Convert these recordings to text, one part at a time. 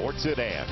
Ford sedan.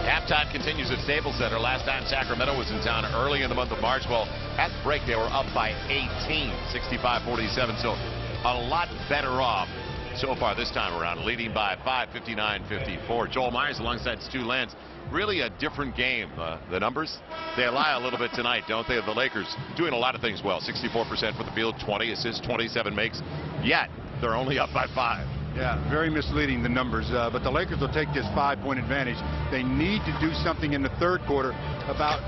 Halftime continues at Staples Center. Last time Sacramento was in town early in the month of March. Well, at the break, they were up by 18, 65-47. So a lot better off so far this time around, leading by 5, 59-54. Joel Myers alongside Stu Lantz. Really a different game. The numbers, they lie a little bit tonight, don't they? The Lakers doing a lot of things well. 64% for the field, 20 assists, 27 makes. Yet, they're only up by 5. Yeah, very misleading, the numbers. But the Lakers will take this 5-point advantage. They need to do something in the third quarter about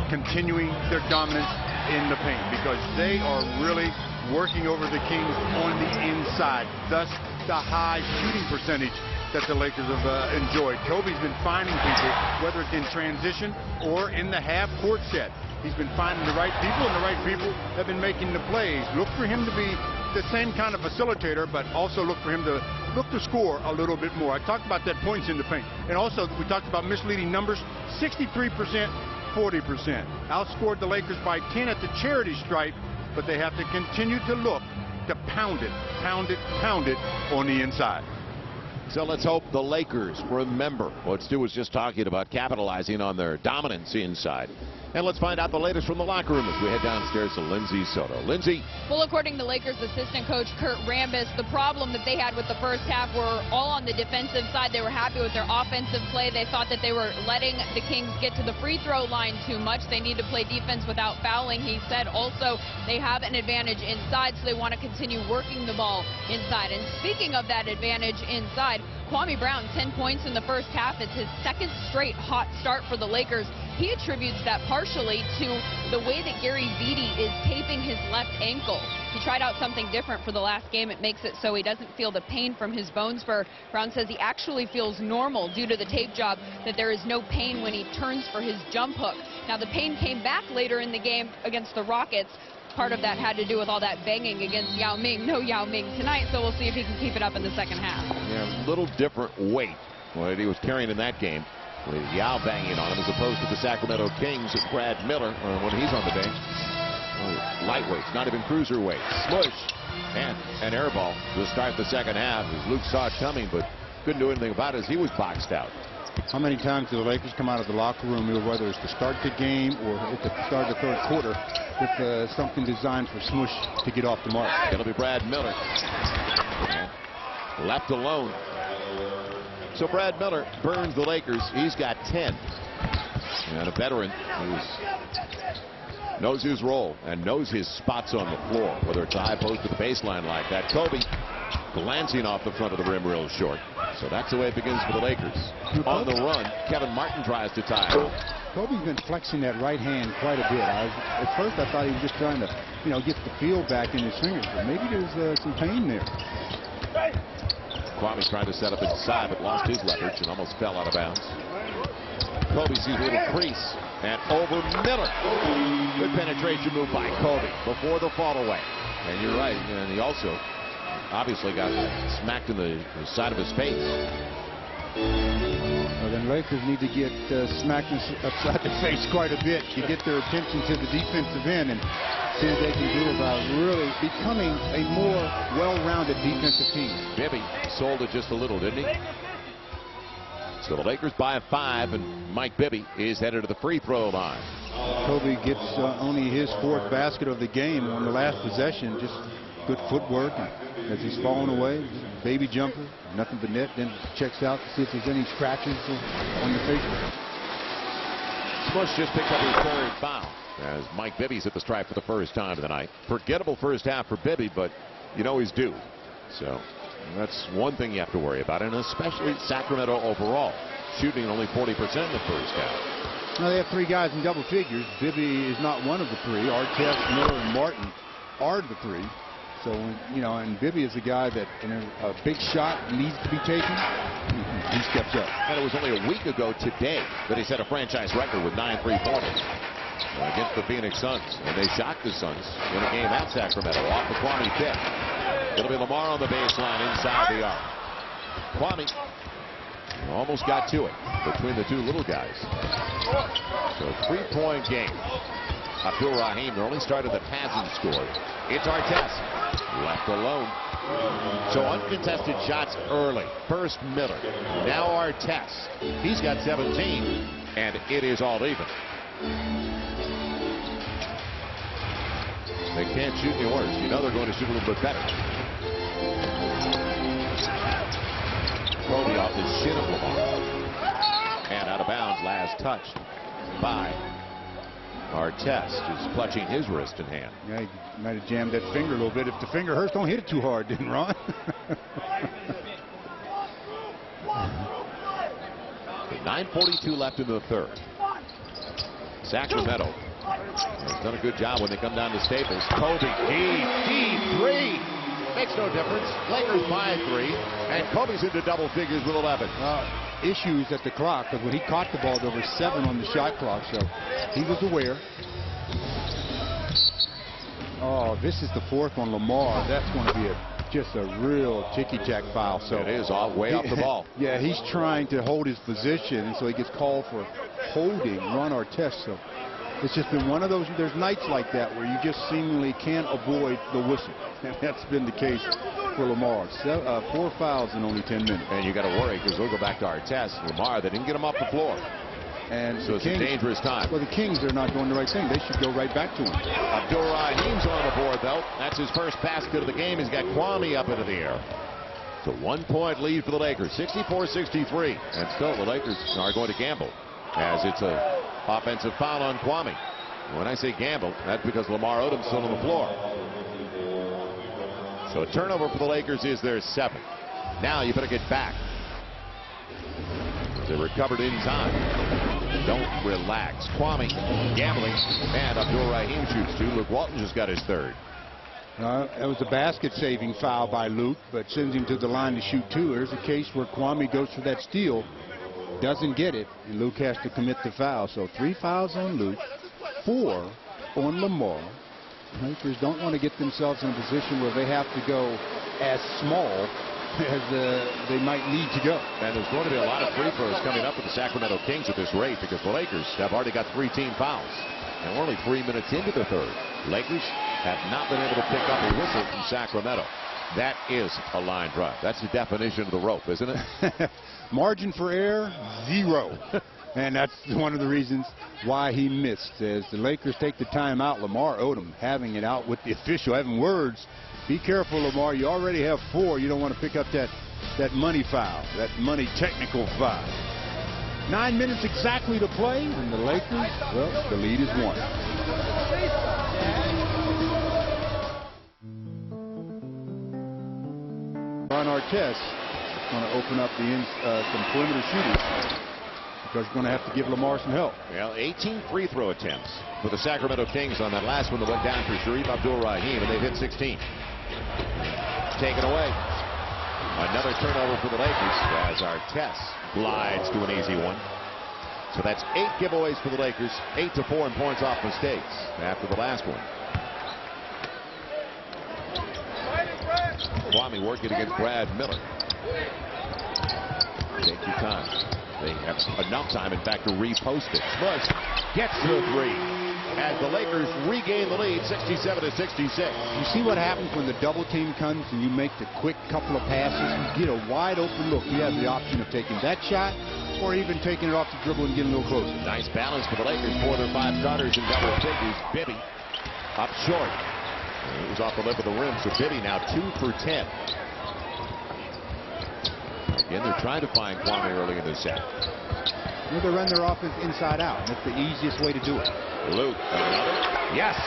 continuing their dominance in the paint, because they are really working over the Kings on the inside. Thus, the high shooting percentage that the Lakers have enjoyed. Kobe's been finding people, whether it's in transition or in the half-court set. He's been finding the right people, and the right people have been making the plays. Look for him to be the same kind of facilitator, but also look for him to score a little bit more. I talked about that points in the paint. And also, we talked about misleading numbers. 63%, 40%. Outscored the Lakers by 10 at the charity stripe, but they have to continue to look to pound it on the inside. So let's hope the Lakers remember what Stu was just talking about, capitalizing on their dominance inside. And let's find out the latest from the locker room as we head downstairs to Lindsay Soto. Lindsay. Well, according to Lakers assistant coach Kurt Rambis, the problem that they had with the first half were all on the defensive side. They were happy with their offensive play. They thought that they were letting the Kings get to the free throw line too much. They need to play defense without fouling. He said also they have an advantage inside, so they want to continue working the ball inside. And speaking of that advantage inside, Kwame Brown, 10 points in the first half. It's his second straight hot start for the Lakers. He attributes that partially to the way that Gary Vitti is taping his left ankle. He tried out something different for the last game. It makes it so he doesn't feel the pain from his bone spur. Brown says he actually feels normal due to the tape job, that there is no pain when he turns for his jump hook. Now, the pain came back later in the game against the Rockets. Part of that had to do with all that banging against Yao Ming. No Yao Ming tonight, so we'll see if he can keep it up in the second half. Yeah, a little different weight what he was carrying in that game, with Yao banging on him, as opposed to the Sacramento Kings and Brad Miller when he's on the bench. Lightweights, not even cruiserweight. Smush and an air ball to start the second half, as Luke saw it coming but couldn't do anything about it as he was boxed out. How many times do the Lakers come out of the locker room, whether it's to start the game or at the start of the third quarter, with something designed for Smush to get off the mark? It'll be Brad Miller. Left alone. So Brad Miller burns the Lakers. He's got 10. And a veteran who knows his role and knows his spots on the floor, whether it's a high post or the baseline like that. Kobe glancing off the front of the rim real short. So that's the way it begins for the Lakers. On the run, Kevin Martin tries to tie it. Kobe's been flexing that right hand quite a bit. At first I thought he was just trying to, get the feel back in his fingers, but maybe there's some pain there. Kwame's trying to set up inside, but lost his leverage and almost fell out of bounds. Kobe sees a little crease, and over Miller. Good penetration move by Kobe before the fall away. And you're right, and he also obviously got smacked in the side of his face. Well, then Lakers need to get smacked upside the face quite a bit to get their attention to the defensive end and see what they can do about really becoming a more well-rounded defensive team. Bibby sold it just a little, didn't he? So the Lakers by 5, and Mike Bibby is headed to the free throw line. Kobe gets only his 4th basket of the game on the last possession. Just good footwork, and as he's falling away, baby jumper, nothing but net, then checks out to see if there's any scratches on the face. Smush just picked up his 3rd foul as Mike Bibby's at the stripe for the first time of the night. Forgettable first half for Bibby, but he's due. So that's one thing you have to worry about, and especially Sacramento overall, shooting only 40% in the first half. Now they have 3 guys in double figures. Bibby is not one of the 3. Artest, Miller, and Martin are the 3. So, and Bibby is a guy that in a big shot needs to be taken, he steps up. And it was only a week ago today that he set a franchise record with 9 3-pointers against the Phoenix Suns. And they shocked the Suns in a game at Sacramento off the Kwame pick. It'll be Lamar on the baseline inside the arc. Kwame almost got to it between the 2 little guys. So 3-point game. Abdul Rahim, they're only started the passing score. It's Artest. Left alone. So uncontested shots early. First Miller. Now Artest. He's got 17. And it is all even. They can't shoot any worse. You know they're going to shoot a little bit better. Kobe off the shin of Lamar. And out of bounds, last touched by Artest, who's clutching his wrist and hand. Yeah, he might have jammed that finger a little bit. If the finger hurts, don't hit it too hard, didn't Ron? 9:42 left in the third. Sacramento has done a good job when they come down to Staples. Kobe, deep three. Makes no difference. Lakers by 3, and Kobe's into double figures with 11. Issues at the clock, because when he caught the ball, there were 7 on the shot clock, so he was aware. Oh, this is the 4th on Lamar. That's going to be just a real ticky-tack foul. So it is way off the ball. Yeah, he's trying to hold his position, and so he gets called for holding Ron Artest. So it's just been one of those. There's nights like that where you just seemingly can't avoid the whistle, and that's been the case for Lamar. 4 fouls in only 10 minutes. And you got to worry because we'll go back to Artest. Lamar, they didn't get him off the floor. And so it's a dangerous time. Well, the Kings are not doing the right thing. They should go right back to him. Abdul-Rahim's on the board, though. That's his first basket of the game. He's got Kwame up into the air. It's a 1-point lead for the Lakers, 64-63. And still, the Lakers are going to gamble, as it's an offensive foul on Kwame. When I say gamble, that's because Lamar Odom's still on the floor. So a turnover for the Lakers is their 7th. Now you better get back. They recovered in time. Don't relax. Kwame gambling, and Abdul-Rahim shoots 2. Luke Walton just got his 3rd. That was a basket-saving foul by Luke, but sends him to the line to shoot 2. There's a case where Kwame goes for that steal, doesn't get it, and Luke has to commit the foul. So 3 fouls on Luke, 4 on Lamar. Lakers don't want to get themselves in a position where they have to go as small as they might need to go. And there's going to be a lot of free throws coming up with the Sacramento Kings at this rate, because the Lakers have already got 3 team fouls. And we're only 3 minutes into the third. Lakers have not been able to pick up a whistle from Sacramento. That is a line drive. That's the definition of the rope, isn't it? Margin for error, 0. And that's one of the reasons why he missed. As the Lakers take the timeout, Lamar Odom having it out with the official, having words. Be careful, Lamar. You already have 4. You don't want to pick up that money foul, that money technical foul. 9 minutes exactly to play, and the Lakers, well, the lead is 1. Ron Artest is going to open up some perimeter shooters, because you're going to have to give Lamar some help. Well, 18 free throw attempts for the Sacramento Kings on that last one that went down for Sharif Abdul-Rahim, and they've hit 16. Taken away. Another turnover for the Lakers as Artest glides to an easy one. So that's 8 giveaways for the Lakers, 8-4 in points off mistakes after the last one. Kwame working against Brad Miller. Take your time. They have enough time, in fact, to repost it. Smush gets to the 3 as the Lakers regain the lead, 67-66. You see what happens when the double team comes and you make the quick couple of passes? You get a wide open look. You have the option of taking that shot or even taking it off the dribble and getting a little closer. Nice balance for the Lakers. 4 of their 5 starters in double figures. Bibby up short. It was off the lip of the rim, so Bibby now 2 for 10. Again, they're trying to find Kwame early in the set. They run their offense inside out. That's the easiest way to do it. Luke, another. Yes.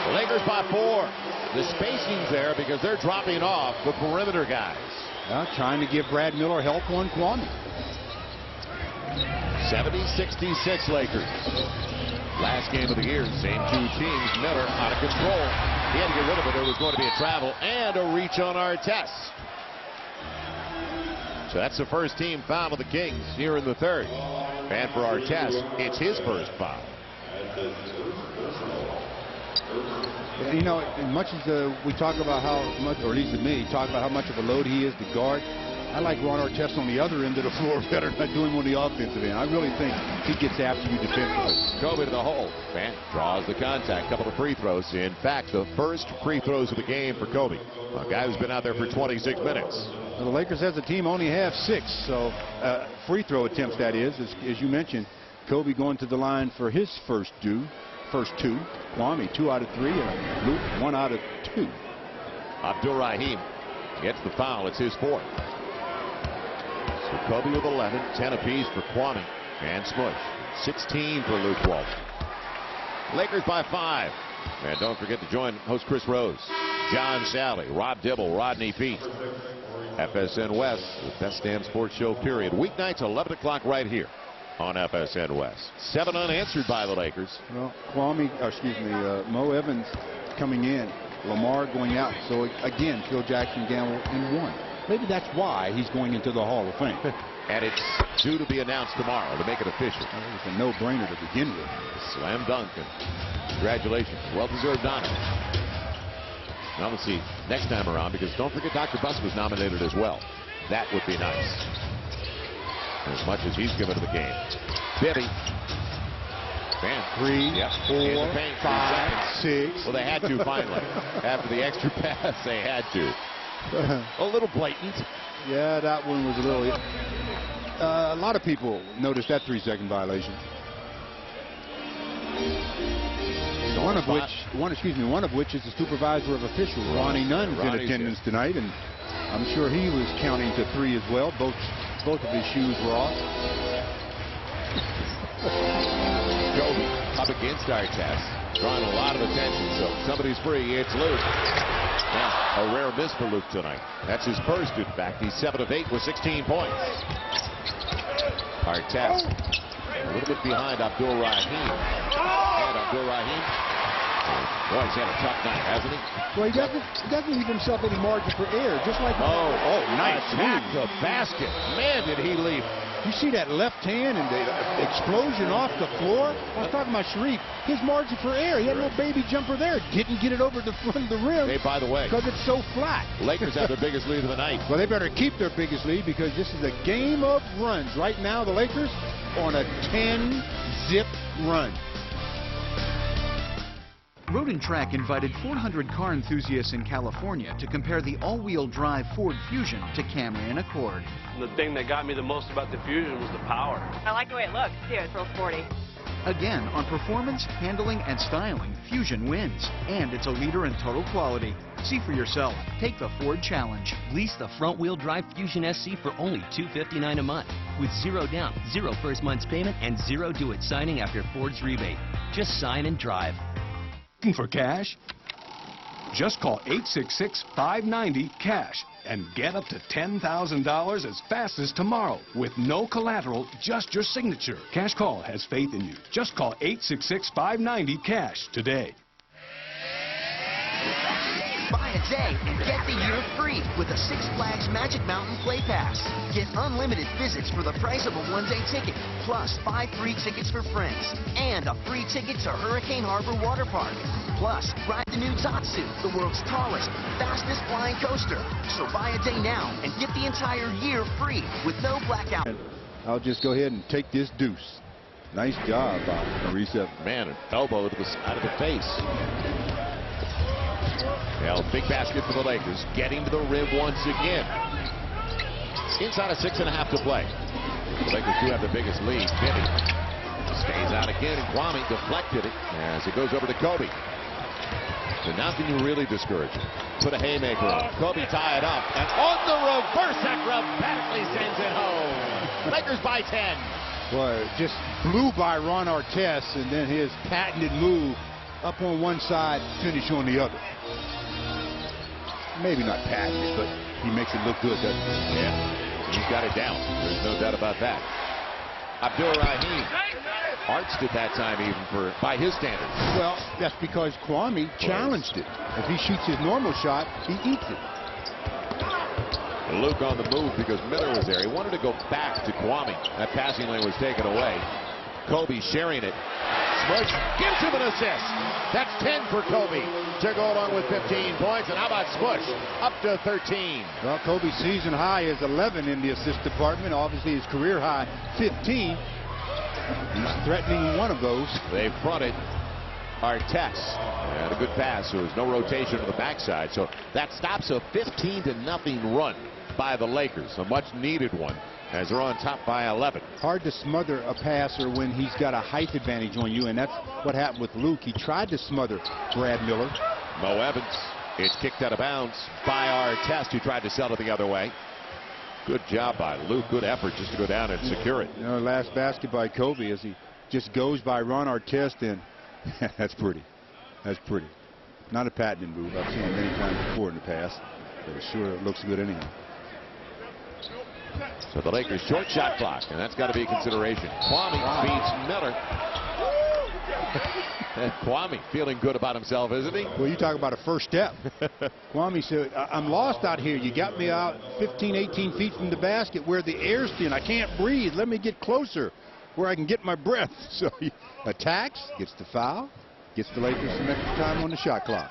The Lakers by 4. The spacing's there because they're dropping off the perimeter guys. Trying to give Brad Miller help on Kwame. 70-66 Lakers. Last game of the year, same 2 teams. Miller out of control. He had to get rid of it. There was going to be a travel and a reach on Artest. So that's the first team foul of the Kings here in the third. And for Artest, it's his first foul. You know, as much as we talk about how much, or at least me, talk about how much of a load he is to guard, I like Ron Artest on the other end of the floor better than I do him on the offensive end. I really think he gets after you defensively. Kobe to the hole. Fant draws the contact. Couple of free throws. In fact, the first free throws of the game for Kobe. A guy who's been out there for 26 minutes. Well, the Lakers as a team only have 6, so free throw attempts, that is. As you mentioned, Kobe going to the line for his first 2. Kwame 2 out of 3, and Luke 1 out of 2. Abdul-Rahim gets the foul. It's his 4th. So Kobe with 11, 10 apiece for Kwame and Smush. 16 for Luke Walton. Lakers by 5. And don't forget to join host Chris Rose, John Sally, Rob Dibble, Rodney Peete. FSN West, the best damn sports show, period. Weeknights, 11 o'clock right here on FSN West. 7 unanswered by the Lakers. Well, Mo Evans coming in, Lamar going out. So again, Phil Jackson gambled and won. Maybe that's why he's going into the Hall of Fame. And it's due to be announced tomorrow to make it official. It was a no-brainer to begin with. Slam dunk, and congratulations. Well-deserved honor. Now let's see next time around, because don't forget Dr. Buss was nominated as well. That would be nice. As much as he's given to the game. Bibby. Man, 3, yep. 4, 5, 6. Well, they had to finally. After the extra pass, they had to. A little blatant. Yeah, that one was a little. A lot of people noticed that 3-second violation. One of which is the supervisor of officials, Ronnie Nunn's in attendance tonight, and I'm sure he was counting to 3 as well. Both of his shoes were off. Kobe up against Artest, drawing a lot of attention. So somebody's free. It's Luke. Now, a rare miss for Luke tonight. That's his first, in fact. He's 7 of 8 with 16 points. Artest a little bit behind Abdul-Rahim. And Abdul-Rahim, boy, he's had a tough night, hasn't he? Well, he doesn't leave himself any margin for error, just like. Oh, nice. Attack the basket. Man, did he leave. You see that left hand and the explosion off the floor? I was talking about Sharif. His margin for error. He had no baby jumper there. Didn't get it over the front of the rim. Hey, by the way, because it's so flat. Lakers have their biggest lead of the night. Well, they better keep their biggest lead, because this is a game of runs. Right now, the Lakers on a 10-zip run. Road and Track invited 400 car enthusiasts in California to compare the all-wheel drive Ford Fusion to Camry and Accord. The thing that got me the most about the Fusion was the power. I like the way it looks, too. It's real sporty. Again, on performance, handling, and styling, Fusion wins. And it's a leader in total quality. See for yourself. Take the Ford Challenge. Lease the front-wheel drive Fusion SC for only $259 a month, with 0 down, 0 first month's payment, and 0 due at signing after Ford's rebate. Just sign and drive. Looking for cash? Just call 866-590-CASH and get up to $10,000 as fast as tomorrow with no collateral, just your signature. Cash Call has faith in you. Just call 866-590-CASH today. Buy a day and get the year free with a Six Flags Magic Mountain Play Pass. Get unlimited visits for the price of a one-day ticket, plus 5 free tickets for friends, and a free ticket to Hurricane Harbor Water Park. Plus, ride the new Tatsu, the world's tallest, fastest flying coaster. So buy a day now and get the entire year free with no blackout. I'll just go ahead and take this deuce. Nice job by Maurice Evans. Man, an elbow to the side of the face. Well, big basket for the Lakers, getting to the rim once again. Inside of 6.5 to play. The Lakers do have the biggest lead. Bibby stays out again, and Kwame deflected it as it goes over to Kobe. So now can you really discourage him? Put a haymaker on. Kobe tie it up, and on the reverse, acrobatically sends it home. Lakers by 10. Boy, just blew by Ron Artest, and then his patented move up on one side, finish on the other. Maybe not patented, but he makes it look good, doesn't he? Yeah, he's got it down. There's no doubt about that. Abdul-Rahim arched it that time, even by his standards. Well, that's because Kwame challenged it. If he shoots his normal shot, he eats it. Luke on the move because Miller was there. He wanted to go back to Kwame. That passing lane was taken away. Kobe sharing it. Smush gives him an assist. That's 10 for Kobe to go along with 15 points. And how about Smush? Up to 13. Well, Kobe's season high is 11 in the assist department. Obviously, his career high, 15. He's threatening one of those. They fronted Artest. And a good pass. So there's no rotation to the backside. So that stops a 15-0 run by the Lakers. A much-needed one, as they're on top by 11. Hard to smother a passer when he's got a height advantage on you, and that's what happened with Luke. He tried to smother Brad Miller. Mo Evans. It's kicked out of bounds by Artest, who tried to sell it the other way. Good job by Luke. Good effort just to go down and secure it. You know, last basket by Kobe as he just goes by Ron Artest, and that's pretty. That's pretty. Not a patented move. I've seen it many times before in the past, but it sure looks good anyhow. So the Lakers short shot clock, and that's got to be a consideration. Kwame beats Miller. Kwame feeling good about himself, isn't he? Well, you talk about a first step. Kwame said, I'm lost out here. You got me out 15, 18 feet from the basket where the air's thin. I can't breathe. Let me get closer where I can get my breath. So he attacks, gets the foul, gets the Lakers some extra time on the shot clock.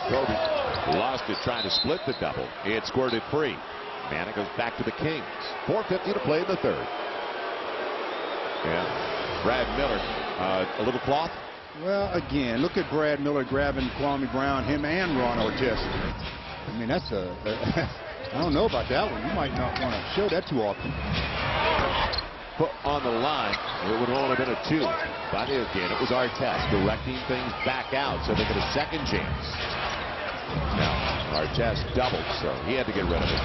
Kobe lost it trying to split the double. It squirted free. And it goes back to the Kings. 4:50 to play in the third. Yeah, Brad Miller, a little cloth. Well, again, look at Brad Miller grabbing Kwame Brown, him and Ron Artest. I mean, that's I don't know about that one. You might not want to show that too often. Put on the line, it would have only been a 2. But again, it was Artest directing things back out so they get a second chance. Now, Artest doubled, so he had to get rid of it.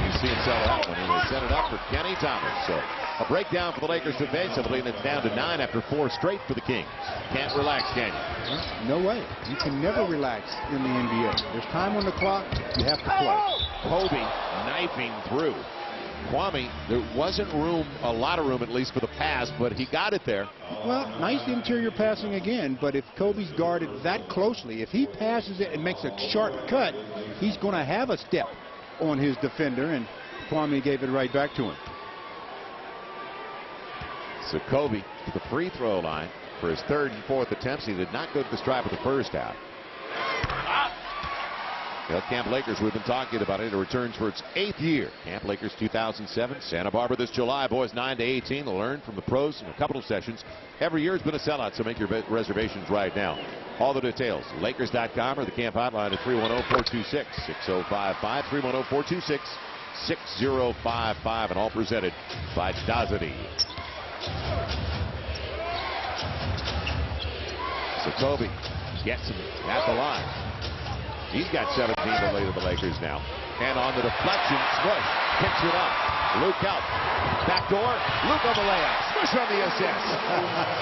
You see him set it up when he was set it up for Kenny Thomas. So a breakdown for the Lakers defensively, and it's down to 9 after 4 straight for the Kings. Can't relax, can you? No way. You can never relax in the NBA. There's time on the clock. You have to play. Kobe knifing through. Kwame, there wasn't room, a lot of room at least for the pass, but he got it there. Well, nice interior passing again, but if Kobe's guarded that closely, if he passes it and makes a sharp cut, he's going to have a step on his defender, and Kwame gave it right back to him. So Kobe to the free throw line for his 3rd and 4th attempts. He did not go to the stripe of the first half. The Camp Lakers, we've been talking about it. It returns for its 8th year. Camp Lakers 2007, Santa Barbara this July. Boys 9 to 18. They'll learn from the pros in a couple of sessions. Every year has been a sellout, so make your reservations right now. All the details, Lakers.com or the camp hotline at 310-426-6055. 310-426-6055, and all presented by Dazity. So Kobe gets him at the line. He's got 17 to lead of the Lakers now. And on the deflection, Smush picks it up. Luke out. Back door. Luke on the layup. Smush on the assist.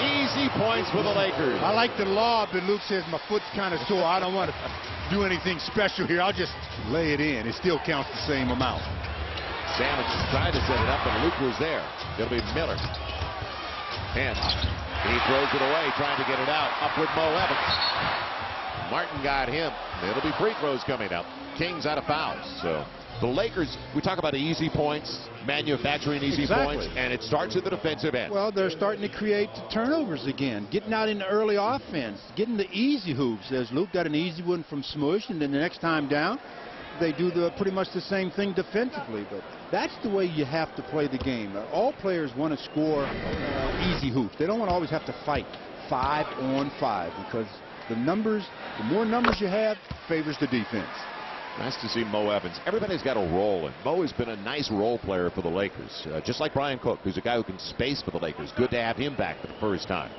Easy points for the Lakers. I like the lob, but Luke says my foot's kind of sore. I don't want to do anything special here. I'll just lay it in. It still counts the same amount. Sandwich tried to set it up, and Luke was there. It'll be Miller. And he throws it away, trying to get it out. Up with Mo Evans. Martin got him. It'll be free throws coming up. Kings out of fouls. So the Lakers, we talk about easy points, manufacturing easy points, and it starts at the defensive end. Well, they're starting to create turnovers again, getting out in the early offense, getting the easy hoops. As Luke got an easy one from Smush, and then the next time down, they do pretty much the same thing defensively. But that's the way you have to play the game. All players want to score easy hoops. They don't want to always have to fight 5-on-5, because the more numbers you have, favors the defense. Nice to see Mo Evans. Everybody's got a role, and Mo has been a nice role player for the Lakers. Just like Brian Cook, who's a guy who can space for the Lakers. Good to have him back for the first time,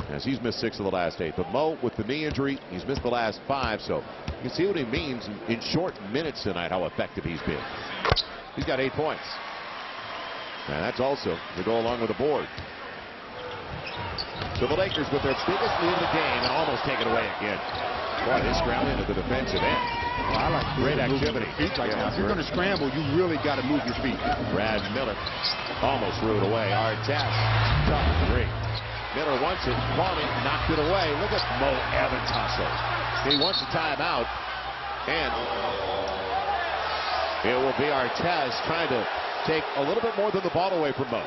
as he's missed 6 of the last 8. But Mo, with the knee injury, he's missed the last 5, so you can see what he means in short minutes tonight, how effective he's been. He's got 8 points. And that's also to go along with the board. So the Lakers with their biggest lead of the game and almost take it away again. Boy, they scrambling to the defensive end. Well, I like great activity. Feet right now. If you're going to scramble, you really got to move your feet. Brad Miller almost threw it away. Artest, tough 3. Miller wants it. Kwame knocked it away. Look at Mo Evans hustle. He wants a timeout, and it will be Artest trying to take a little bit more than the ball away from Mo.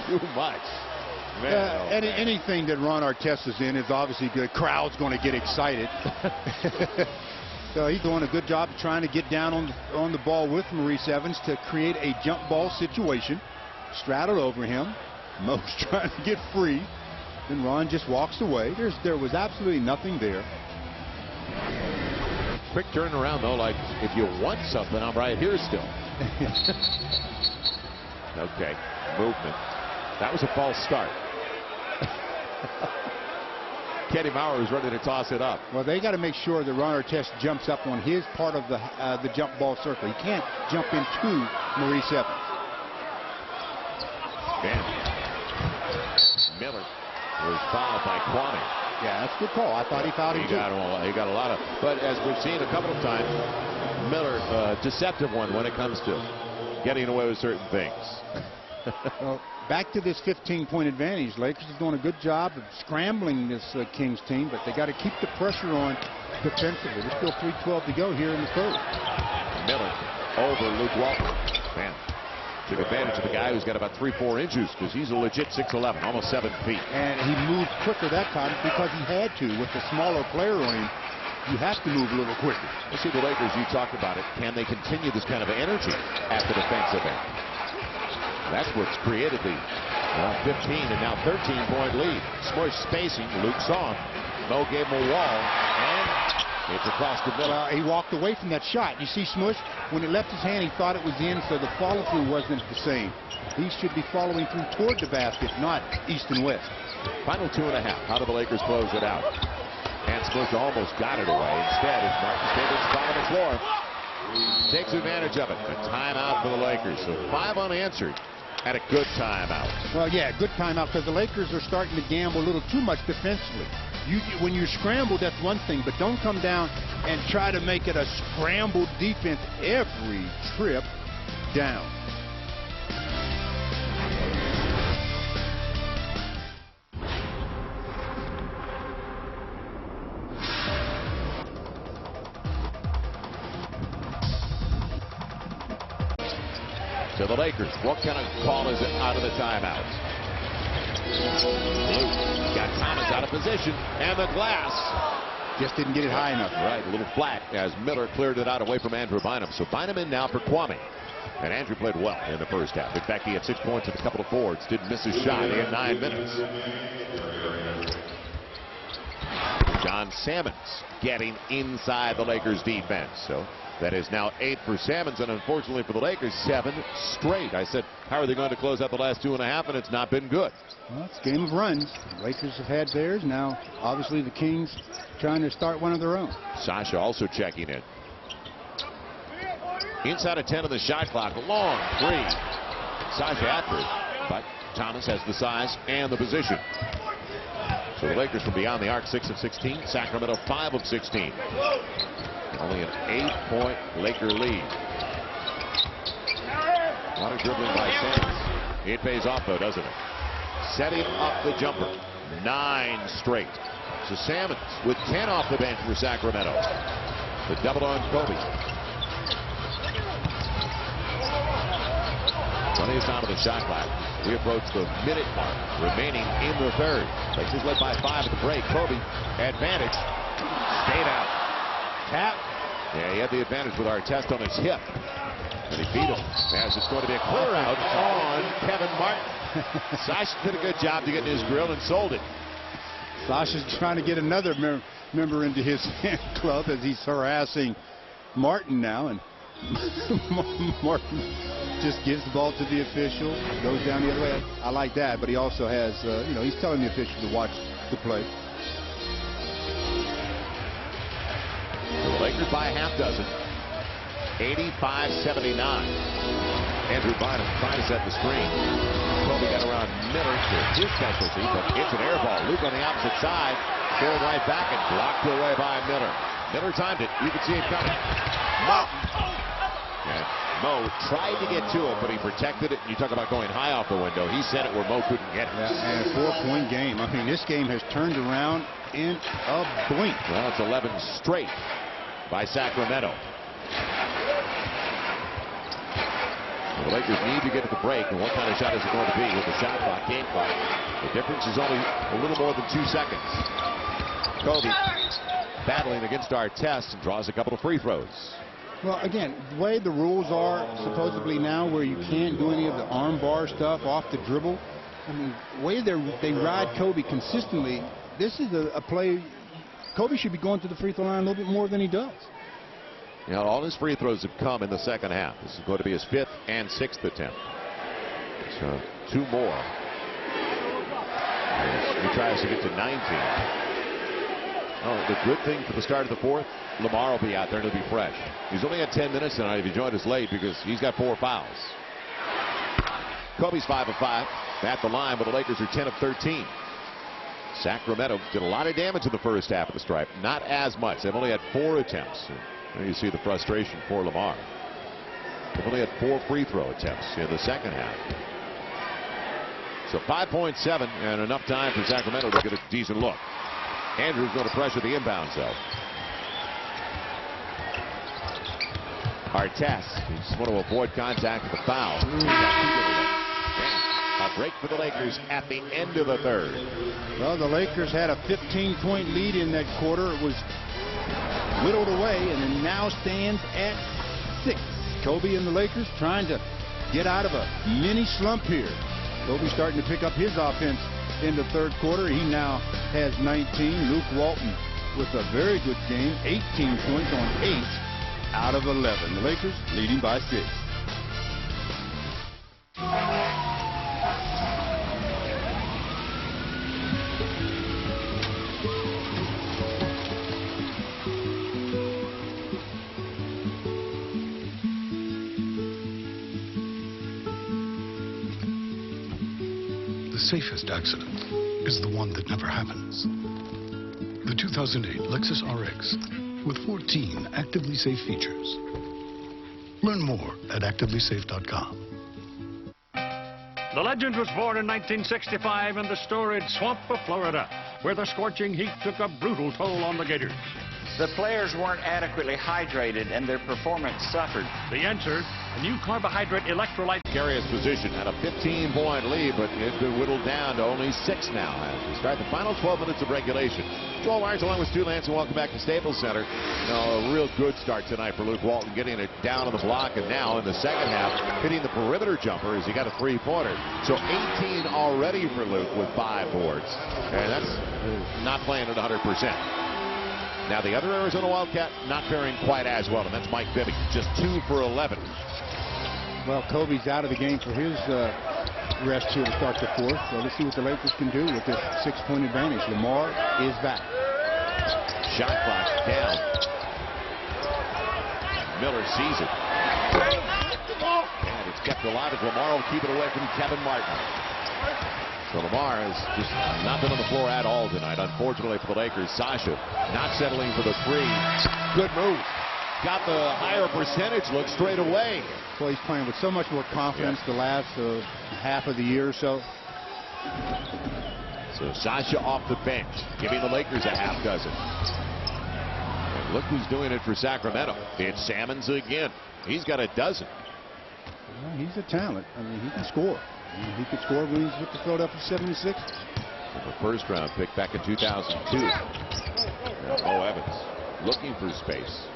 Too much. Man, anything that Ron Artest is in is obviously good. Crowd's going to get excited. So he's doing a good job of trying to get down on the ball with Maurice Evans to create a jump ball situation. Straddled over him. Mo's trying to get free. Then Ron just walks away. There was absolutely nothing there. quick turnaround, though, like if you want something, I'm right here still. Okay, movement. That was a false start. Kenny Maurer is ready to toss it up. Well, they got to make sure that Ron Artest jumps up on his part of the jump ball circle. He can't jump into Maurice Evans. Miller was fouled by Kwame. Yeah, that's a good call. I thought he fouled him too. He got a lot of, but as we've seen a couple of times, Miller, deceptive one when it comes to getting away with certain things. Well, back to this 15-point advantage. Lakers is doing a good job of scrambling this Kings team, but they got to keep the pressure on defensively. There's still 3:12 to go here in the third. Miller over Luke Walton. Man, took advantage of the guy who's got about 3-4 inches because he's a legit 6'11", almost 7 feet. And he moved quicker that time because he had to. With the smaller player on him, you have to move a little quicker. Let's see the Lakers, you talked about it. Can they continue this kind of energy at the defensive end? That's what's created the 15 and now 13-point lead. Smush spacing. Luke saw him. Mo gave him a wall, and it's across the middle. He walked away from that shot. You see Smush, when it left his hand, he thought it was in, so the follow-through wasn't the same. He should be following through toward the basket, not east and west. Final 2.5. How do the Lakers close it out? And Smush almost got it away. Instead, it's Martin Stevens bottom of the floor. Takes advantage of it. A timeout for the Lakers. So 5 unanswered. At a good timeout. Well, yeah, good timeout because the Lakers are starting to gamble a little too much defensively. When you scramble, that's one thing, but don't come down and try to make it a scrambled defense every trip down. To the Lakers, what kind of call is it out of the timeout? Luke got Thomas out of position, and the glass just didn't get it high enough. Right, a little flat as Miller cleared it out away from Andrew Bynum. So Bynum in now for Kwame. And Andrew played well in the first half. In fact, he had 6 points and a couple of boards. Didn't miss his shot in 9 minutes. John Salmons getting inside the Lakers defense. So that is now 8 for Salmons, and unfortunately for the Lakers, 7 straight. I said, how are they going to close out the last 2.5? And it's not been good. Well, it's a game of runs. The Lakers have had theirs. Now, obviously, the Kings trying to start one of their own. Sasha also checking in. Inside of 10 on the shot clock. Long three. Sasha after it, but Thomas has the size and the position. So the Lakers from beyond the arc, 6 of 16. Sacramento, 5 of 16. Only an 8-point Laker lead. A lot of dribbling by Salmons. It pays off, though, doesn't it? Setting up the jumper. 9 straight. So Salmons with 10 off the bench for Sacramento. The double on Kobe. 20 is down to the shot clock. We approach the minute mark remaining in the third. Lakers led by 5 at the break. Kobe, advantage. Stayed out. Tap. Yeah, he had the advantage with Artest on his hip. And he beat him. As it's going to be a clear out on Kevin Martin. Sasha did a good job to get in his grill and sold it. Sasha's trying to get another member into his fan club as he's harassing Martin now. And Martin just gives the ball to the official, goes down the other way. I like that, but he also has, he's telling the official to watch the play. The Lakers by a half dozen. 85-79. Andrew Bynum trying to set the screen. Kobe got around Miller to his specialty, but it's an air ball. Luke on the opposite side, going right back and blocked away by Miller. Miller timed it. You can see it coming. Mo tried to get to it, but he protected it. You talk about going high off the window. He said it where Mo couldn't get it. Yeah, and a 4-point game. I mean, this game has turned around in a blink. Well, it's 11 straight by Sacramento. The Lakers need to get to the break, and what kind of shot is it going to be with the shot clock, game clock? The difference is only a little more than 2 seconds. Kobe battling against Artest and draws a couple of free throws. Well, again, the way the rules are supposedly now, where you can't do any of the arm bar stuff off the dribble. I mean, the way they ride Kobe consistently, this is a play. Kobe should be going to the free throw line a little bit more than he does. You know, all his free throws have come in the second half. This is going to be his 5th and 6th attempt. So 2 more. He tries to get to 19. Oh, the good thing for the start of the 4th, Lamar will be out there and he'll be fresh. He's only had 10 minutes tonight if he joined us late because he's got 4 fouls. Kobe's 5 of 5 at the line, but the Lakers are 10 of 13. Sacramento did a lot of damage in the first half of the stripe. Not as much. They've only had 4 attempts. There you see the frustration for Lamar. They've only had 4 free throw attempts in the second half. So 5.7 and enough time for Sacramento to get a decent look. Andrews going to pressure the inbound zone. Artest, he's going to avoid contact with the foul. A break for the Lakers at the end of the 3rd. Well, the Lakers had a 15-point lead in that quarter. It was whittled away and then now stands at 6. Kobe and the Lakers trying to get out of a mini slump here. Kobe starting to pick up his offense in the 3rd quarter. He now has 19. Luke Walton with a very good game. 18 points on 8 out of 11. The Lakers leading by 6. The safest accident is the one that never happens. The 2008 Lexus RX with 14 actively safe features. Learn more at activelysafe.com. The legend was born in 1965 in the storied swamp of Florida, where the scorching heat took a brutal toll on the Gators. The players weren't adequately hydrated and their performance suffered. The answer, a new carbohydrate electrolyte. Carry his position at a 15-point lead, but it's been whittled down to only 6 now as we start the final 12 minutes of regulation. Joel Myers along with Stu Lance, and welcome back to Staples Center. A real good start tonight for Luke Walton, getting it down on the block, and now in the second half hitting the perimeter jumper as he got a 3-pointer. So 18 already for Luke with 5 boards, and that's not playing at 100%. Now the other Arizona Wildcat not faring quite as well, and that's Mike Bibby, just 2 for 11. Well, Kobe's out of the game for his rest here to start the 4th. So let's see what the Lakers can do with this 6-point advantage. Lamar is back. Shot clock down. Miller sees it. And it's kept alive as Lamar will keep it away from Kevin Martin. So Lamar has just not been on the floor at all tonight, unfortunately for the Lakers. Sasha not settling for the 3. Good move. Got the higher percentage look straight away. Well, he's playing with so much more confidence the last half of the year or so. So Sasha off the bench, giving the Lakers a half dozen. And look who's doing it for Sacramento. It's Salmons again. He's got a dozen. Well, he's a talent. I mean, he can score. He could score when he's with the Philadelphia 76ers. The first-round pick back in 2002. Mo Evans looking for space.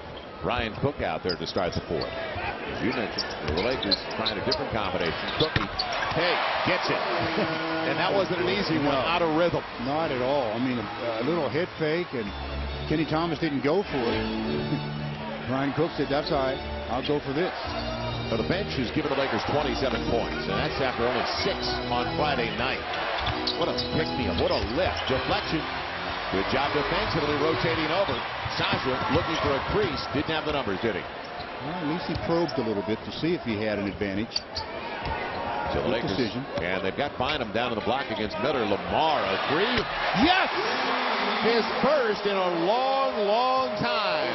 Ryan Cook out there to start the 4th. As you mentioned, the Lakers trying a different combination. Cookie, hey, gets it. And that wasn't an easy one, out of rhythm. Not at all. I mean, a little head fake, and Kenny Thomas didn't go for it. Ryan Cook said, that's all right, I'll go for this. So the bench has given the Lakers 27 points, and that's after only 6 on Friday night. What a pick-me-up, what a lift. Deflection. Good job defensively rotating over. Sasha looking for a crease. Didn't have the numbers, did he? Well, at least he probed a little bit to see if he had an advantage. So the Lakers, decision. And they've got Bynum down in the block against Miller. Lamar, a 3. Yes! His first in a long, long time.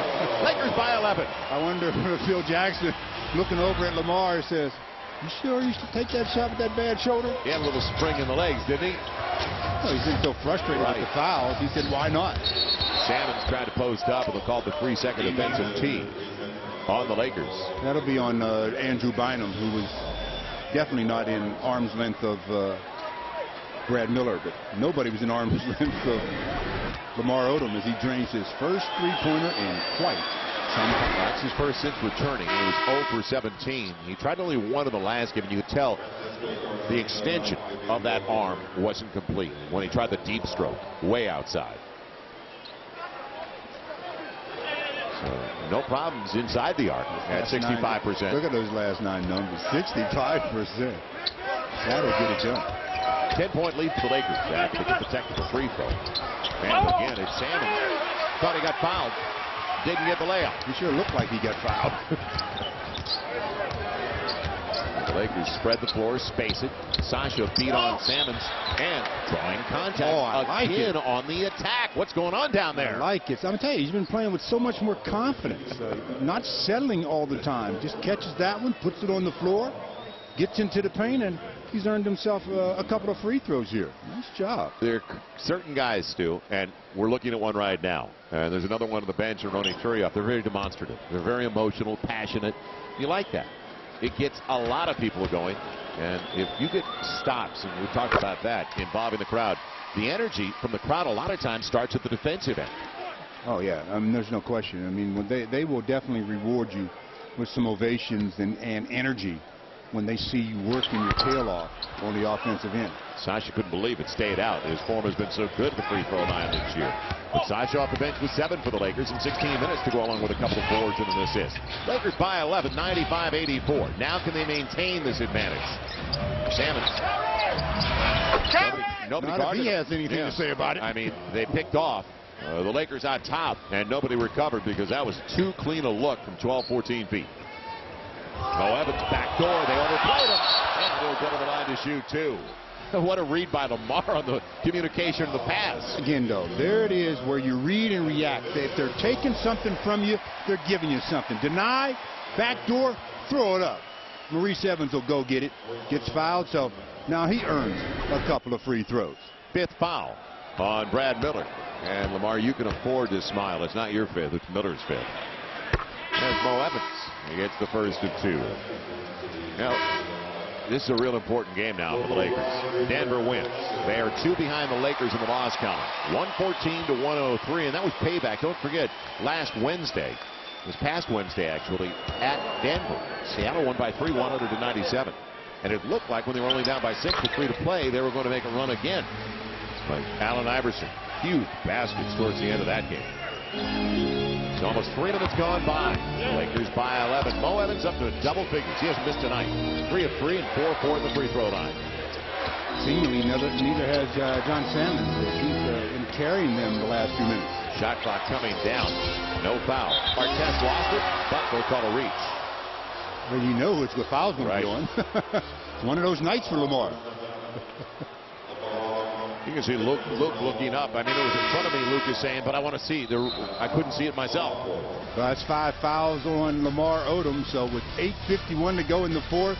Lakers by 11. I wonder if Phil Jackson, looking over at Lamar, says, you sure you should take that shot with that bad shoulder? He had a little spring in the legs, didn't he? Well, he's been so frustrated with the fouls. He said, why not? Salmons tried to post up, and they called the 3-second defensive tee. on the Lakers. That'll be on Andrew Bynum, who was definitely not in arm's length of Brad Miller, but nobody was in arm's length of Lamar Odom as he drains his first three-pointer in quite some time. That's his first since returning. He was 0 for 17. He tried only one in the last game, and you could tell the extension of that arm wasn't complete when he tried the deep stroke way outside. So no problems inside the arc at 65%. Look at those last 9 numbers. 65%. That'll get it done. 10-point lead for the Lakers after they get the technical free throw. And again, it's Salmon. Thought he got fouled. Didn't get the layup. He sure looked like he got fouled. The Lakers spread the floor, space it. Sasha beat on Salmons and drawing contact again on the attack. What's going on down there? I like it. I'm telling you, he's been playing with so much more confidence. Not settling all the time. Just catches that one, puts it on the floor, gets into the paint, and he's earned himself a couple of free throws here. Nice job. There are certain guys, Stu, and we're looking at one right now. And there's another one on the bench, Ronnie Turioff. They're very demonstrative. They're very emotional, passionate. You like that. It gets a lot of people going. And if you get stops, and we talked about that, involving the crowd, the energy from the crowd a lot of times starts at the defensive end. Oh, yeah. I mean, there's no question. I mean, they will definitely reward you with some ovations and energy when they see you working your tail off on the offensive end. Sasha couldn't believe it stayed out. His form has been so good at the free throw line this year. But Sasha off the bench with 7 for the Lakers and 16 minutes to go along with a couple of boards and an assist. Lakers by 11, 95-84. Now can they maintain this advantage? Salmon. Nobody Not if he has anything to say about it. I mean, they picked off. The Lakers on top, and nobody recovered because that was too clean a look from 12, 14 feet. Mo Evans back door. They overplayed him. And they'll go to the line to shoot, too. What a read by Lamar on the communication of the pass. Again, though, there it is where you read and react. If they're taking something from you, they're giving you something. Deny, backdoor, throw it up. Maurice Evans will go get it. Gets fouled, so now he earns a couple of free throws. 5th foul on Brad Miller. And Lamar, you can afford to smile. It's not your 5th, it's Miller's 5th. There's Mo Evans. He gets the first of 2. Now, this is a real important game now for the Lakers. Denver wins. They are 2 behind the Lakers in the loss column. 114-103, and that was payback. Don't forget, last Wednesday, this past Wednesday actually, at Denver, Seattle won by 3, 100-97. And it looked like when they were only down by 6 with 3 to play, they were going to make a run again. But Allen Iverson, huge baskets towards the end of that game. So almost 3 minutes gone by. Lakers by 11. Mo Evans up to double figures. He hasn't missed tonight. 3 of 3 and 4 of 4 at the free throw line. Seemingly neither has John Salmon. He's been carrying them the last few minutes. Shot clock coming down. No foul. Artest lost it, but they'll call a reach. Well, you know what foul's going to be on. It's one of those nights for Lamar. You can see Luke looking up. I mean, it was in front of me, Luke is saying, but I want to see. I couldn't see it myself. Well, that's 5 fouls on Lamar Odom. So with 8:51 to go in the 4th,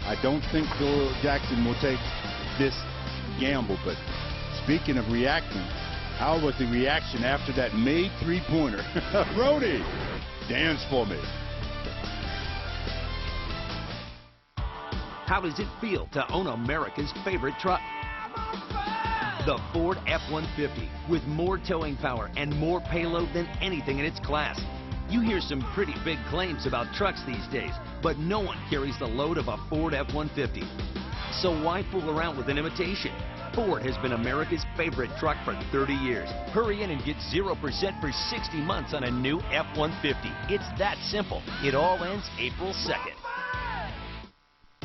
I don't think Phil Jackson will take this gamble. But speaking of reacting, how was the reaction after that made 3-pointer? Brody, dance for me. How does it feel to own America's favorite truck? The Ford F-150, with more towing power and more payload than anything in its class. You hear some pretty big claims about trucks these days, but no one carries the load of a Ford F-150. So why fool around with an imitation? Ford has been America's favorite truck for 30 years. Hurry in and get 0% for 60 months on a new F-150. It's that simple. It all ends April 2nd.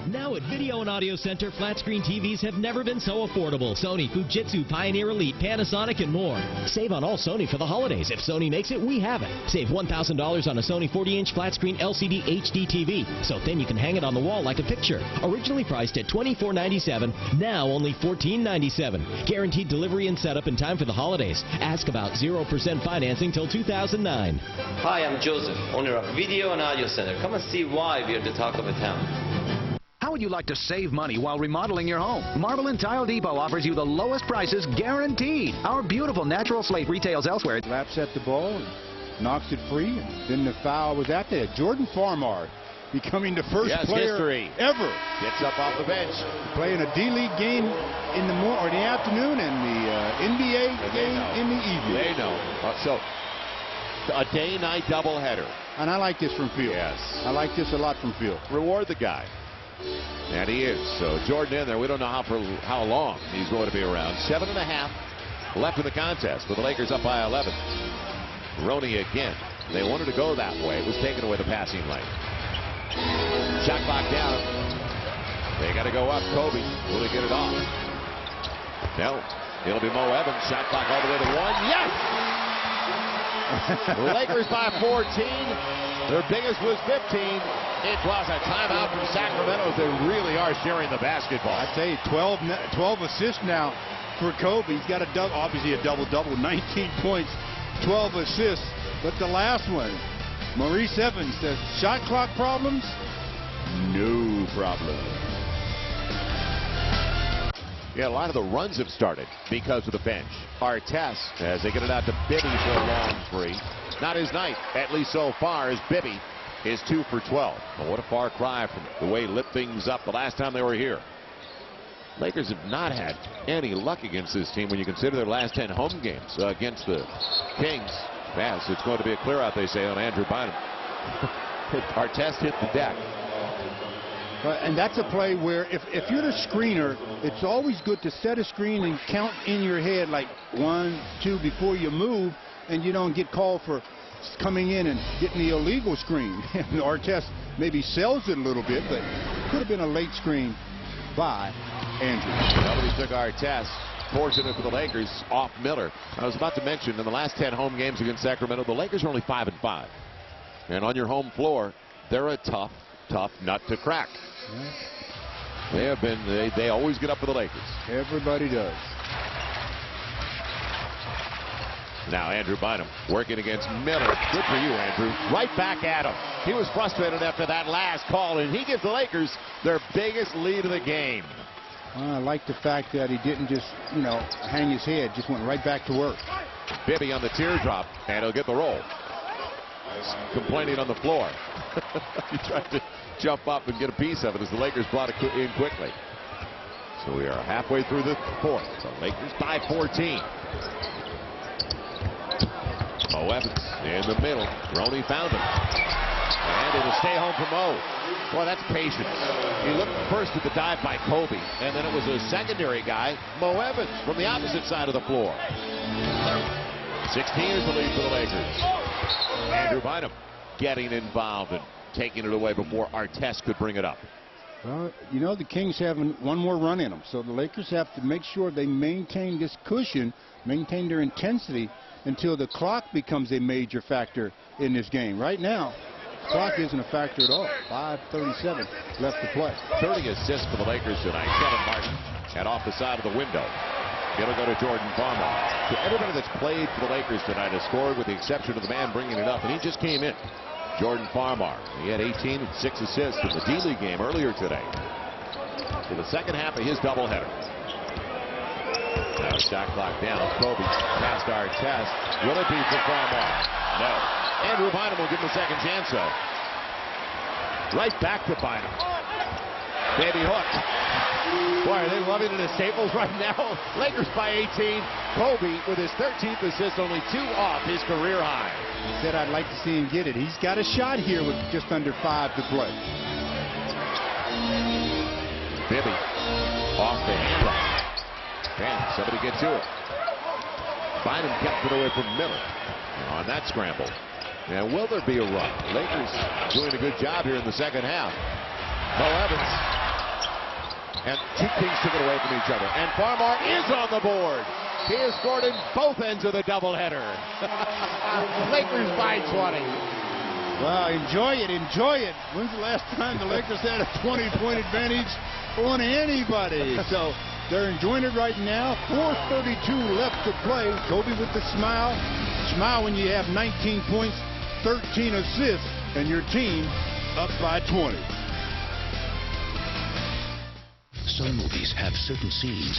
Now at Video and Audio Center, flat screen TVs have never been so affordable. Sony, Fujitsu, Pioneer Elite, Panasonic, and more. Save on all Sony for the holidays. If Sony makes it, we have it. Save $1,000 on a Sony 40-inch flat screen LCD HD TV. So thin you can hang it on the wall like a picture. Originally priced at $24.97, now only $14.97. Guaranteed delivery and setup in time for the holidays. Ask about 0% financing till 2009. Hi, I'm Joseph, owner of Video and Audio Center. Come and see why we're the talk of the town. How would you like to save money while remodeling your home? Marble and Tile Depot offers you the lowest prices guaranteed. Our beautiful natural slate retails elsewhere. Laps at the ball and knocks it free, and then the foul was out there. Jordan Farmar becoming the first player ever. Gets up off the bench. Playing a D-League game in the morning or the afternoon and the NBA game in the evening. They know. So a day-night doubleheader. And I like this from Field. Yes. I like this a lot from Field. Reward the guy. And he is. So Jordan in there. We don't know how long he's going to be around. 7.5 left in the contest with the Lakers up by 11. Roney again. They wanted to go that way. It was taken away the passing lane. Shot clock down. They got to go up. Kobe. Will he get it off? No. It'll be Mo Evans. Shot clock all the way to 1. Yes! Lakers by 14. Their biggest was 15. It was a timeout from Sacramento. They really are sharing the basketball. I tell you, 12 assists now for Kobe. He's got obviously a double-double, 19 points, 12 assists. But the last one, Maurice Evans says, shot clock problems? No problem. Yeah, a lot of the runs have started because of the bench. Artest, as they get it out to Bibby for a long three. Not his night, at least so far, as Bibby is 2 for 12. But what a far cry from the way he lit things up the last time they were here. Lakers have not had any luck against this team when you consider their last 10 home games against the Kings. Yes, it's going to be a clear out, they say, on Andrew Bynum. Artest hit the deck. And that's a play where if you're the screener, it's always good to set a screen and count in your head like 1, 2 before you move, and you don't get called for coming in and getting the illegal screen. Artest maybe sells it a little bit, but could have been a late screen by Andrew. Nobody took Artest. Fortunate for the Lakers off Miller. I was about to mention in the last 10 home games against Sacramento, the Lakers are only 5-5. And on your home floor, they're a tough nut to crack. They have been, they always get up for the Lakers. Everybody does. Now Andrew Bynum working against Miller. Good for you, Andrew. Right back at him. He was frustrated after that last call, and he gives the Lakers their biggest lead of the game. I like the fact that he didn't just, hang his head, just went right back to work. Bibby on the teardrop, and he'll get the roll. Complaining on the floor. He tried to jump up and get a piece of it as the Lakers brought it in quickly. So we are halfway through the fourth. The Lakers by 14. Mo Evans in the middle. Roney found him. And it'll stay home for Mo. Boy, that's patience. He looked first at the dive by Kobe, and then it was a secondary guy, Mo Evans, from the opposite side of the floor. 16 is the lead for the Lakers. Andrew Bynum getting involved and taking it away before Artest could bring it up. Well, the Kings have one more run in them, so the Lakers have to make sure they maintain this cushion, maintain their intensity until the clock becomes a major factor in this game. Right now, the clock isn't a factor at all. 5:37 left to play. 30 assists for the Lakers tonight. Kevin Martin, and off the side of the window. It'll go to Jordan Farmar. So everybody that's played for the Lakers tonight has scored with the exception of the man bringing it up, and he just came in. Jordan Farmar. He had 18 and 6 assists in the D-League game earlier today. For the second half of his doubleheader. Now shot clock down. Kobe past Artest. Will it be for Farmar? No. Andrew Bynum will give him a second chance, though. Right back to Bynum. Baby hook. Boy, are they loving it at Staples right now? Lakers by 18. Kobe with his 13th assist, only 2 off his career high. He said, I'd like to see him get it. He's got a shot here with just under 5 to play. Bibby off the handle. And somebody get to it. Bynum kept it away from Miller on that scramble. And will there be a run? Lakers doing a good job here in the second half. Mo Evans. And 2 Kings took it away from each other. And Farmar is on the board. He has scored in both ends of the doubleheader. Lakers by 20. Wow, enjoy it, enjoy it. When's the last time the Lakers had a 20-point advantage on anybody? So they're enjoying it right now. 4:32 left to play. Kobe with the smile. Smile when you have 19 points, 13 assists, and your team up by 20. Some movies have certain scenes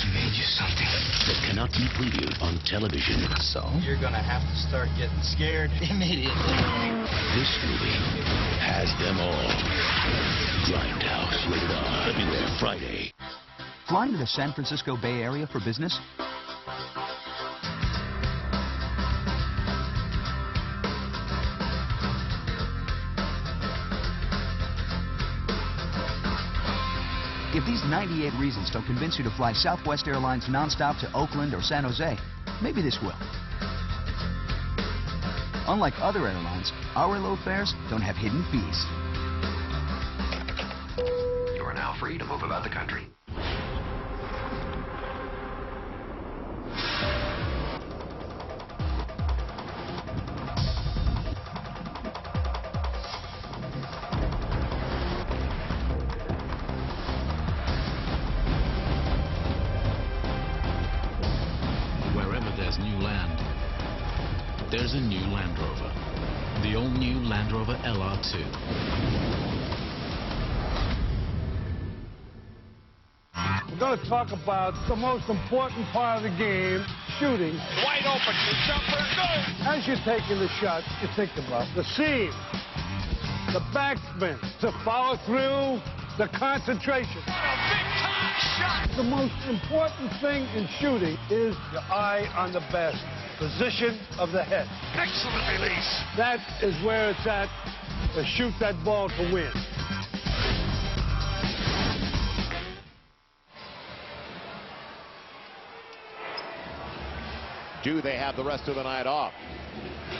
that cannot be previewed on television. So? You're gonna have to start getting scared immediately. This movie has them all. Grindhouse, rated R, everywhere Friday. Flying to the San Francisco Bay Area for business? If these 98 reasons don't convince you to fly Southwest Airlines nonstop to Oakland or San Jose, maybe this will. Unlike other airlines, our low fares don't have hidden fees. You are now free to move about the country. There's new land. There's a new Land Rover. The all-new Land Rover LR2. We're going to talk about the most important part of the game, shooting. Wide open, the jumper, go! As you're taking the shot, you think about the seam, the backspin, the follow through, the concentration. Shot. The most important thing in shooting is your eye on the basket, position of the head. Excellent release. That is where it's at to shoot that ball to win. Do they have the rest of the night off?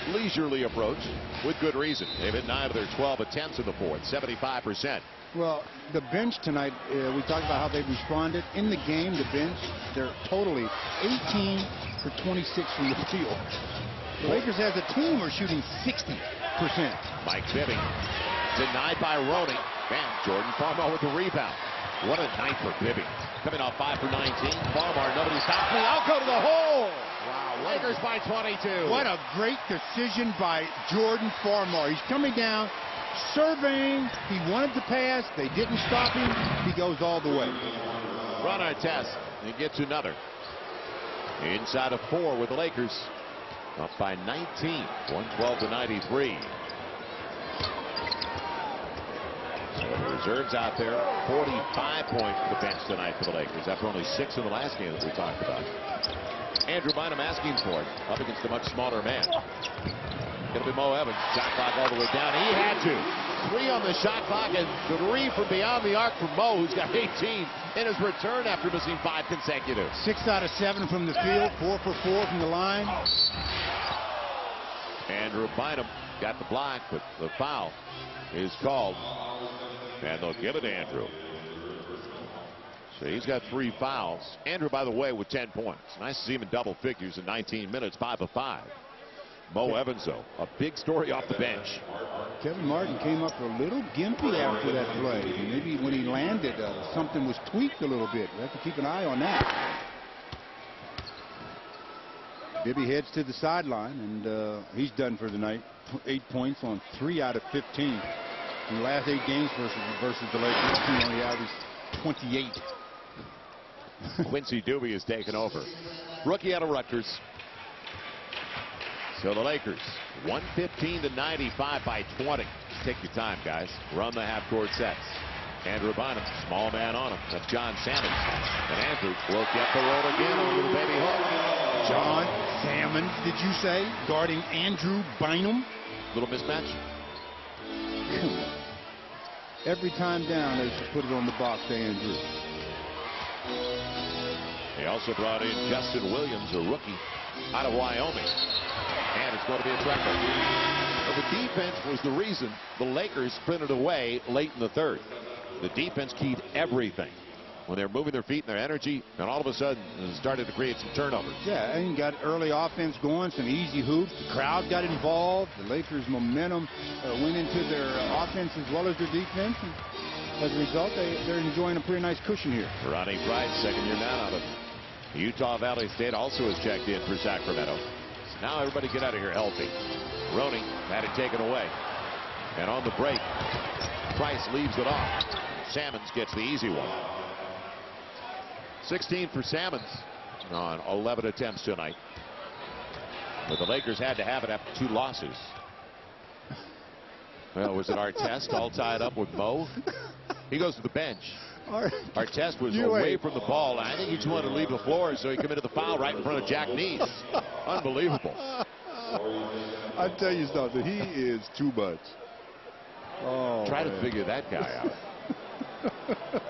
Leisurely approach with good reason. They've hit 9 of their 12 attempts in the fourth, 75%. Well, the bench tonight, we talked about how they responded. In the game, the bench, they're totally 18 for 26 from the field. The Lakers as a team are shooting 60%. Mike Bibby denied by Roney. Man, Jordan Farmar with the rebound. What a night for Bibby. Coming off 5 for 19. Farmar, nobody stops me. I'll go to the hole. Wow, Lakers by 22. What a great decision by Jordan Farmar. He's coming down, surveying. He wanted to pass. They didn't stop him. He goes all the way. Run our test. He gets another. Inside of 4 with the Lakers. Up by 19. 112 to 93. So the reserves out there. 45 points for the bench tonight for the Lakers. After only 6 in the last game that we talked about. Andrew Bynum asking for it. Up against a much smaller man. Going to be Mo Evans. Shot clock all the way down. He had to. 3 on the shot clock and 3 from beyond the arc from Mo, who's got 18 in his return after missing 5 consecutive. 6 out of 7 from the field. 4 for 4 from the line. Andrew Bynum got the block, but the foul is called. And they'll give it to Andrew. So he's got 3 fouls. Andrew, by the way, with 10 points. Nice to see him in double figures in 19 minutes, 5 of 5. Mo Evans, though, a big story off the bench. Kevin Martin came up a little gimpy after that play. Maybe when he landed, something was tweaked a little bit. We have to keep an eye on that. Bibby heads to the sideline, and he's done for the night. 8 points on 3 out of 15. In the last 8 games versus the Lakers, he only averaged 28. Quincy Doobie has taken over. Rookie out of Rutgers. So the Lakers, 115 to 95 by 20. Just take your time, guys. Run the half-court sets. Andrew Bynum, small man on him. That's John Salmons. And Andrew will get the roll again on the baby hook. John Salmons, did you say? Guarding Andrew Bynum? Little mismatch. Every time down, they should put it on the box to Andrew. They also brought in Justin Williams, a rookie out of Wyoming. And it's going to be a treble. But the defense was the reason the Lakers printed away late in the third. The defense keyed everything. When they were moving their feet and their energy, and all of a sudden it started to create some turnovers. Yeah, and got early offense going, some easy hoops. The crowd got involved. The Lakers' momentum went into their offense as well as their defense. And as a result, they're enjoying a pretty nice cushion here. Ronnie Price, second-year man out of Utah Valley State, also has checked in for Sacramento. So now everybody get out of here healthy. Roney had it taken away. And on the break, Price leaves it off. Salmons gets the easy one. 16 for Salmons on 11 attempts tonight. But the Lakers had to have it after 2 losses. Well, was it Artest all tied up with Mo? He goes to the bench. Artest was away from the ball. I think he just wanted to leave the floor, so he committed the foul right in front of Jack Neese. Unbelievable. I tell you something, he is too much. Oh, try to figure that guy out.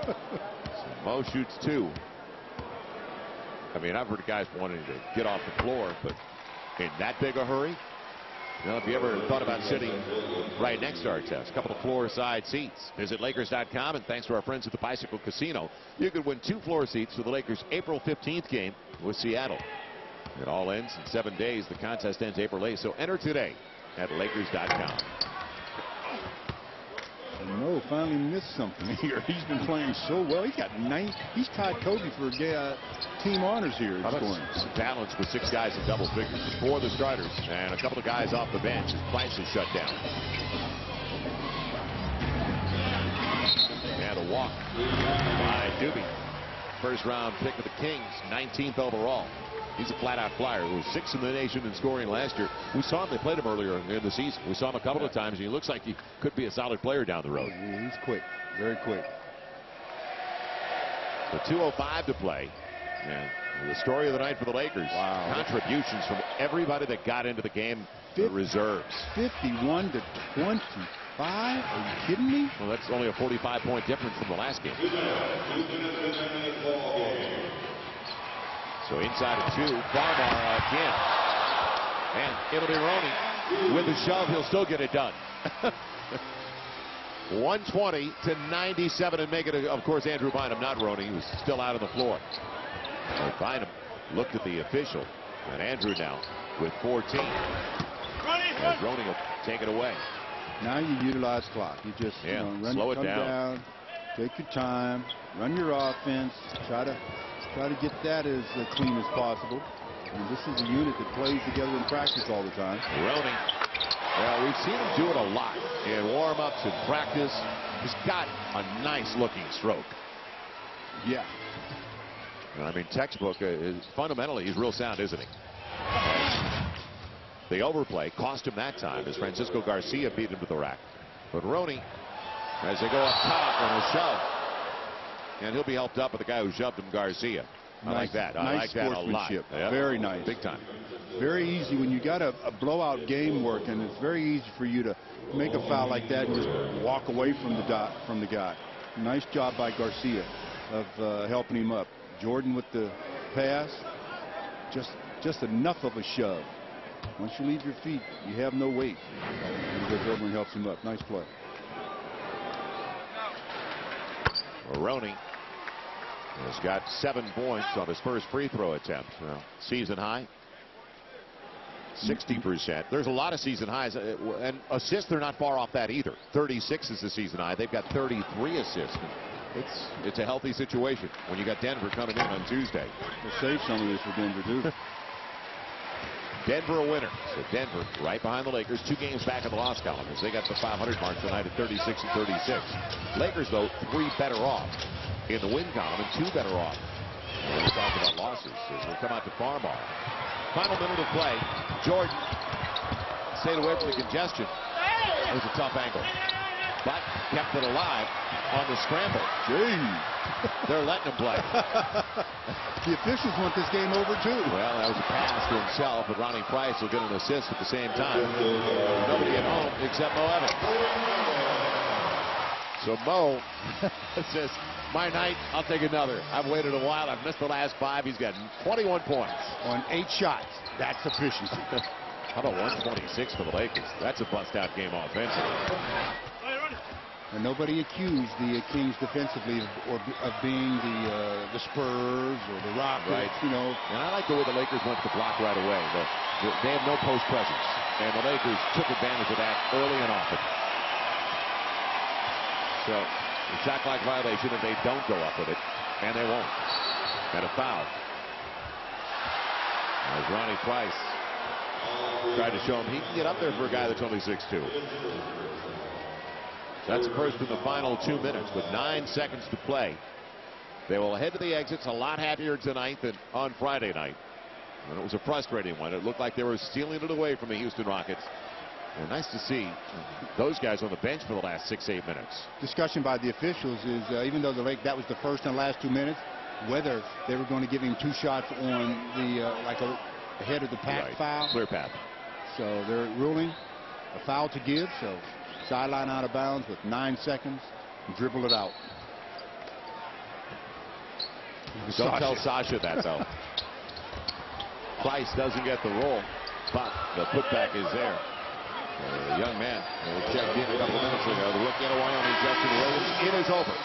So Mo shoots 2. I mean, I've heard guys wanting to get off the floor, but in that big a hurry? You know, if you ever thought about sitting right next to Artest, a couple of floor side seats. Visit Lakers.com, and thanks to our friends at the Bicycle Casino, you could win 2 floor seats for the Lakers' April 15th game with Seattle. It all ends in 7 days. The contest ends April 8th, so enter today at Lakers.com. Mo finally missed something here. He's been playing so well. He got 9. He's tied Kobe for team honors here. How about some balance with 6 guys in double figures? 4 of the starters and a couple of guys off the bench. Price is shut down. And a walk by Doobie. First round pick of the Kings, 19th overall. He's a flat-out flyer who was 6th in the nation in scoring last year. We saw him. They played him earlier in the season. We saw him a couple of times, and he looks like he could be a solid player down the road. He's quick, very quick. The 2:05 to play. And the story of the night for the Lakers. Wow. Contributions from everybody that got into the game. The reserves. 51 to 25. Are you kidding me? Well, that's only a 45-point difference from the last game. So inside of 2, Farmar again. And it'll be Roney. With the shove, he'll still get it done. 120 to 97 and make it, of course, Andrew Bynum, not Roney, who's still out on the floor. But Bynum looked at the official. And Andrew now with 14. As Roney will take it away. Now you utilize clock. You just slow it down. Take your time. Run your offense. Try to get that as clean as possible. And this is a unit that plays together in practice all the time. Roney. Well, we've seen him do it a lot in warm-ups and practice. He's got a nice-looking stroke. Yeah. I mean, textbook. Fundamentally, he's real sound, isn't he? The overplay cost him that time as Francisco Garcia beat him to the rack. But Roney, as they go up top on a shove, and he'll be helped up with the guy who shoved him, Garcia. I like that. I like that a lot. Yep. Very nice. Big time. Very easy when you got a blowout game working. It's very easy for you to make a foul like that and just walk away from the guy. Nice job by Garcia of helping him up. Jordan with the pass. Just enough of a shove. Once you leave your feet, you have no weight. And he goes over and helps him up. Nice play. Roney has got 7 points on his first free throw attempt. Season high. 60%. There's a lot of season highs. And assists, they're not far off that either. 36 is the season high. They've got 33 assists. It's a healthy situation when you got Denver coming in on Tuesday. We'll save some of this for Denver, too. Denver a winner. So Denver right behind the Lakers, 2 games back in the loss column as they got the 500 mark tonight at 36 and 36. Lakers, though, 3 better off in the win column and 2 better off. When we talk about losses as we come out to Farmar. Final minute of play. Jordan stayed away from the congestion. It was a tough angle, but kept it alive on the scramble. They're letting him play. The officials want this game over, too. Well, that was a pass to himself, but Ronnie Price will get an assist at the same time. Nobody at home except Mo Evans. So Mo says, my night, I'll take another. I've waited a while. I've missed the last 5. He's got 21 points. On 8 shots. That's efficiency. How about 126 for the Lakers? That's a bust-out game offensively. And nobody accused the Kings defensively of being the Spurs or the Rockets, right. And I like the way the Lakers went to the block right away. They have no post presence, and the Lakers took advantage of that early and often. So, a shot clock violation if they don't go up with it, and they won't. And a foul. As Ronnie Price tried to show him he can get up there for a guy that's only 6'2". That's the first in the final 2 minutes with 9 seconds to play. They will head to the exits a lot happier tonight than on Friday night. And it was a frustrating one. It looked like they were stealing it away from the Houston Rockets. And nice to see those guys on the bench for the last 6-8 minutes. Discussion by the officials is even though that was the first and last 2 minutes, whether they were going to give him 2 shots on the like a head of the pack foul. Clear path. So they're ruling a foul to give. So sideline out of bounds with 9 seconds. Dribble it out. Don't tell Sasha that, though. Price doesn't get the roll, but the putback is there. The young man checked in a couple minutes ago. The rookie out of Wyoming, Justin Williams. It is over.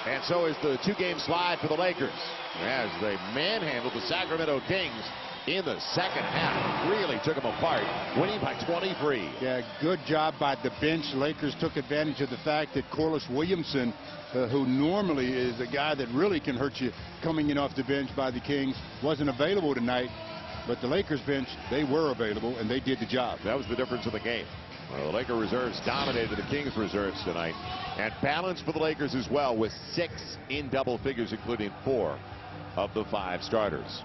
And so is the 2-game slide for the Lakers as they manhandled the Sacramento Kings in the second half. Really took them apart, winning by 23. Yeah, good job by the bench. Lakers took advantage of the fact that Corliss Williamson, who normally is a guy that really can hurt you coming in off the bench by the Kings, wasn't available tonight. But the Lakers bench, they were available, and they did the job. That was the difference in the game. Well, the Laker reserves dominated the Kings reserves tonight. And balance for the Lakers as well, with 6 in double figures, including 4 of the 5 starters.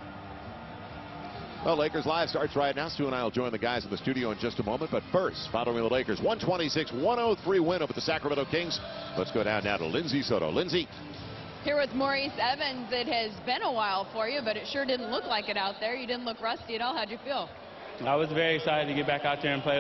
Well, Lakers Live starts right now. Stu and I will join the guys in the studio in just a moment. But first, following the Lakers' 126-103 win over the Sacramento Kings, let's go down now to Lindsay Soto. Lindsay. Here with Maurice Evans. It has been a while for you, but it sure didn't look like it out there. You didn't look rusty at all. How'd you feel? I was very excited to get back out there and play with